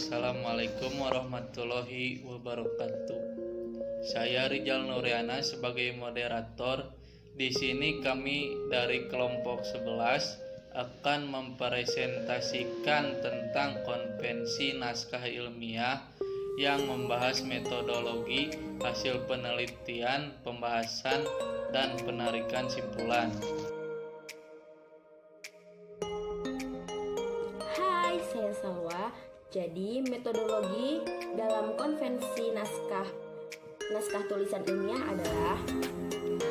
Assalamualaikum warahmatullahi wabarakatuh. Saya Rijal Nuriana sebagai moderator. Di sini kami dari kelompok 11 akan mempresentasikan tentang konvensi naskah ilmiah yang membahas metodologi, hasil penelitian, pembahasan, dan penarikan simpulan. Hai, saya Salwa. Jadi, metodologi dalam konvensi naskah tulisan ilmiah adalah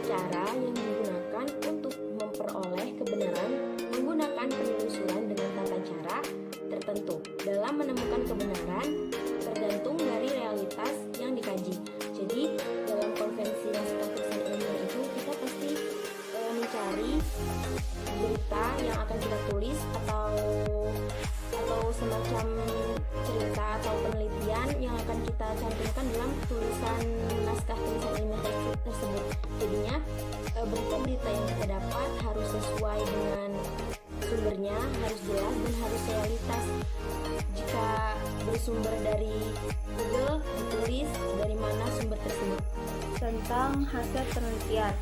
cara yang digunakan untuk memperoleh kebenaran menggunakan penelusuran dengan tata cara tertentu. Dalam menemukan kebenaran tergantung dari realitas yang dikaji. Jadi, dalam konvensi naskah tulisan ilmiah itu kita pasti mencari berita yang akan kita tulis atau semacam cerita atau penelitian yang akan kita cantumkan dalam tulisan naskah tulisan ilmiah tersebut. Jadinya berita-berita yang kita dapat harus sesuai dengan sumbernya, harus jelas dan harus realitas. Jika bersumber dari Google, ditulis dari mana sumber tersebut. Tentang hasil penelitian.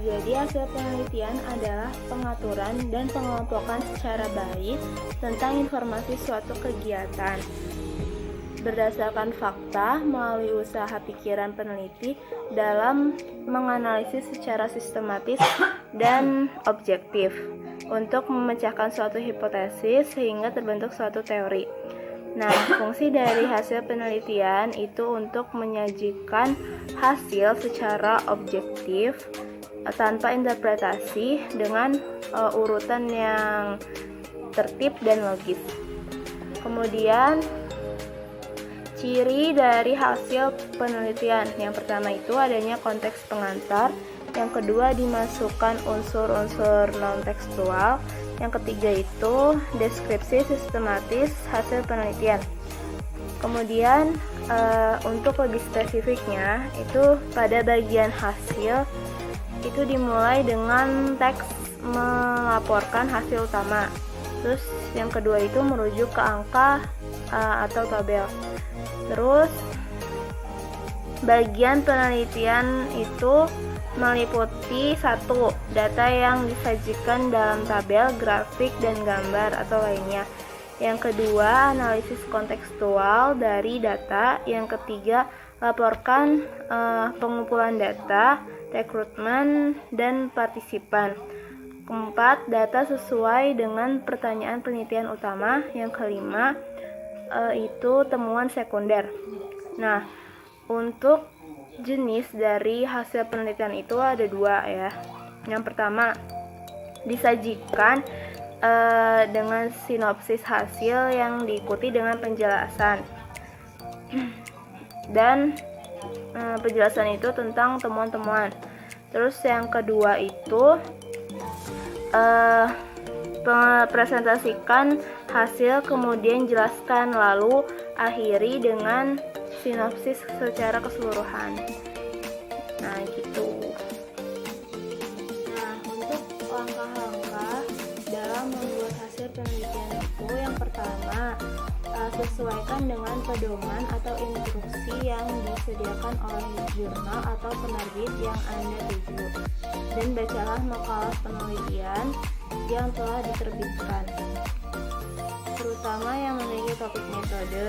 Jadi hasil penelitian adalah pengaturan dan pengelompokan secara baik tentang informasi suatu kegiatan berdasarkan fakta melalui usaha pikiran peneliti dalam menganalisis secara sistematis dan objektif untuk memecahkan suatu hipotesis sehingga terbentuk suatu teori. Nah, fungsi dari hasil penelitian itu untuk menyajikan hasil secara objektif tanpa interpretasi dengan urutan yang tertib dan logis. Kemudian, ciri dari hasil penelitian yang pertama itu adanya konteks pengantar, yang kedua dimasukkan unsur-unsur non-tekstual, yang ketiga itu deskripsi sistematis hasil penelitian. Kemudian untuk lebih spesifiknya itu pada bagian hasil itu dimulai dengan teks melaporkan hasil utama. Terus yang kedua itu merujuk ke angka atau tabel. Terus bagian penelitian itu meliputi satu, data yang disajikan dalam tabel, grafik, dan gambar atau lainnya. Yang kedua, analisis kontekstual dari data. Yang ketiga, laporkan pengumpulan data, rekrutmen, dan partisipan. Keempat, data sesuai dengan pertanyaan penelitian utama. Yang kelima, itu temuan sekunder. Nah, untuk jenis dari hasil penelitian itu ada dua ya. Yang pertama, disajikan dengan sinopsis hasil yang diikuti dengan penjelasan. Dan penjelasan itu tentang temuan-temuan. Terus yang kedua itu presentasikan hasil, kemudian jelaskan, lalu akhiri dengan sinopsis secara keseluruhan. Nah, gitu. Nah, untuk langkah-langkah dalam membuat hasil penelitian itu, yang pertama, sesuaikan dengan pedoman atau instruksi yang disediakan oleh jurnal atau penerbit yang Anda tuju, dan bacalah makalah penelitian yang telah diterbitkan, terutama yang memiliki topik metode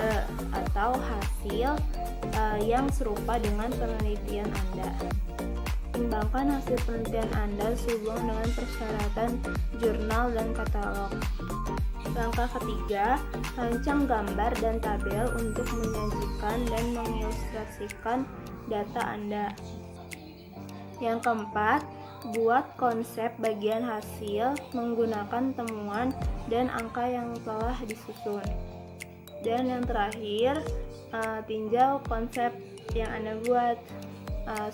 atau hasil yang serupa dengan penelitian Anda. Timbangkan hasil penelitian Anda sehubungan dengan persyaratan jurnal dan katalog. Langkah ketiga, rancang gambar dan tabel untuk menyajikan dan mengilustrasikan data Anda. Yang keempat, buat konsep bagian hasil menggunakan temuan dan angka yang telah disusun. Dan yang terakhir, tinjau konsep yang Anda buat,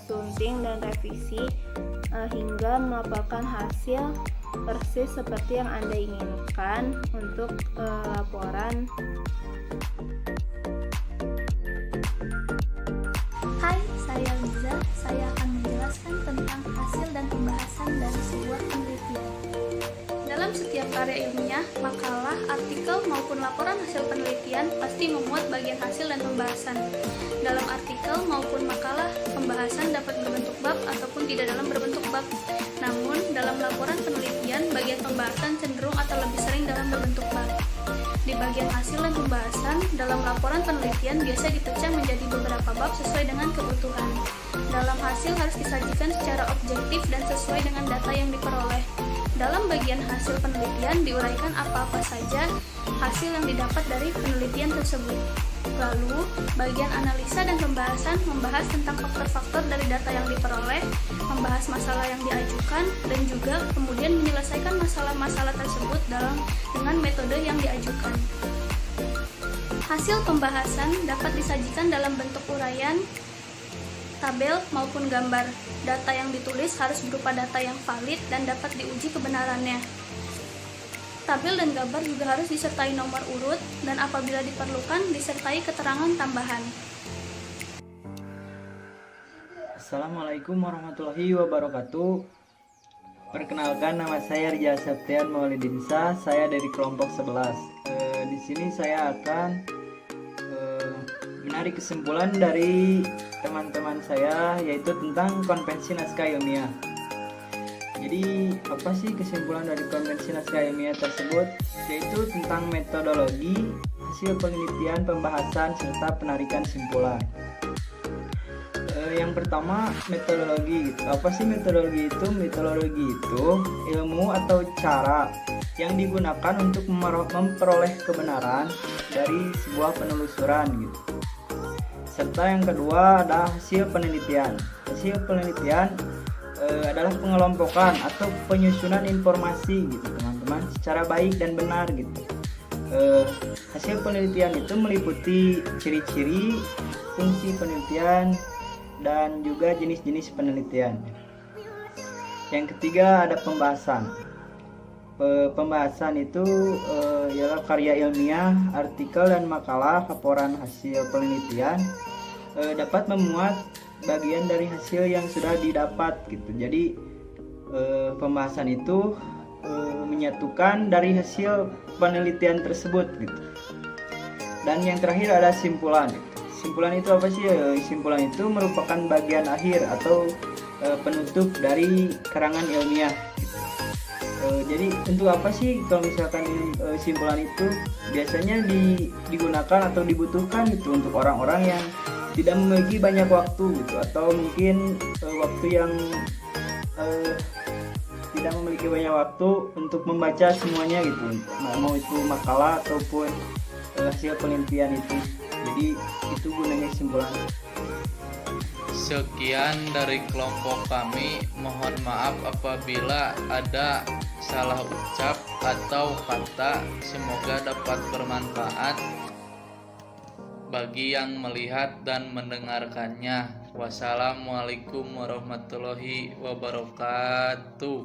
sunting dan revisi hingga melaporkan hasil persis seperti yang Anda inginkan untuk laporan. Hai, saya Liza. Saya akan menjelaskan tentang hasil dan pembahasan dari sebuah penelitian. Dalam setiap karya ilmiah, makalah, artikel, maupun laporan hasil penelitian pasti memuat bagian hasil dan pembahasan. Dalam artikel maupun makalah, pembahasan dapat berbentuk bab ataupun tidak dalam berbentuk bab. Namun, dalam laporan penelitian, bagian pembahasan cenderung atau lebih sering dalam berbentuk bab. Di bagian hasil dan pembahasan, dalam laporan penelitian biasa dipecah menjadi beberapa bab sesuai dengan kebutuhan. Dalam hasil harus disajikan secara objektif dan sesuai dengan data yang diperoleh. Dalam bagian hasil penelitian diuraikan apa-apa saja hasil yang didapat dari penelitian tersebut. Lalu, bagian analisa dan pembahasan membahas tentang faktor-faktor dari data yang diperoleh, membahas masalah yang diajukan, dan juga kemudian menyelesaikan masalah-masalah tersebut dengan metode yang diajukan. Hasil pembahasan dapat disajikan dalam bentuk uraian, tabel, maupun gambar. Data yang ditulis harus berupa data yang valid dan dapat diuji kebenarannya. Tabel dan gambar juga harus disertai nomor urut dan apabila diperlukan disertai keterangan tambahan. Assalamualaikum warahmatullahi wabarakatuh. Perkenalkan, nama saya Rijal Septian Maulidinsa, saya dari kelompok 11. Di sini saya akan menarik kesimpulan dari teman-teman saya, yaitu tentang konvensi naskah ilmiah. Jadi apa sih kesimpulan dari konvensi naskah ilmiah tersebut? Yaitu tentang metodologi, hasil penelitian, pembahasan, serta penarikan simpulan. Yang pertama, metodologi. Apa sih metodologi itu? Metodologi itu ilmu atau cara yang digunakan untuk memperoleh kebenaran dari sebuah penelusuran gitu. Serta yang kedua ada hasil penelitian. Hasil penelitian adalah pengelompokan atau penyusunan informasi gitu teman-teman secara baik dan benar gitu. Hasil penelitian itu meliputi ciri-ciri, fungsi penelitian, dan juga jenis-jenis penelitian. Yang ketiga ada pembahasan. Pembahasan itu ialah karya ilmiah, artikel dan makalah, laporan hasil penelitian dapat memuat bagian dari hasil yang sudah didapat gitu. Jadi pembahasan itu menyatukan dari hasil penelitian tersebut gitu. Dan yang terakhir ada simpulan. Simpulan itu apa sih? Simpulan itu merupakan bagian akhir atau penutup dari karangan ilmiah. Jadi untuk apa sih kalau misalkan simpulan itu biasanya digunakan atau dibutuhkan gitu untuk orang-orang yang tidak memiliki banyak waktu gitu, atau mungkin waktu yang tidak memiliki banyak waktu untuk membaca semuanya gitu, mau itu makalah ataupun hasil penelitian itu. Jadi itu gunanya simpulan. Sekian dari kelompok kami. Mohon maaf apabila ada salah ucap atau kata. Semoga dapat bermanfaat bagi yang melihat dan mendengarkannya. Wassalamualaikum warahmatullahi wabarakatuh.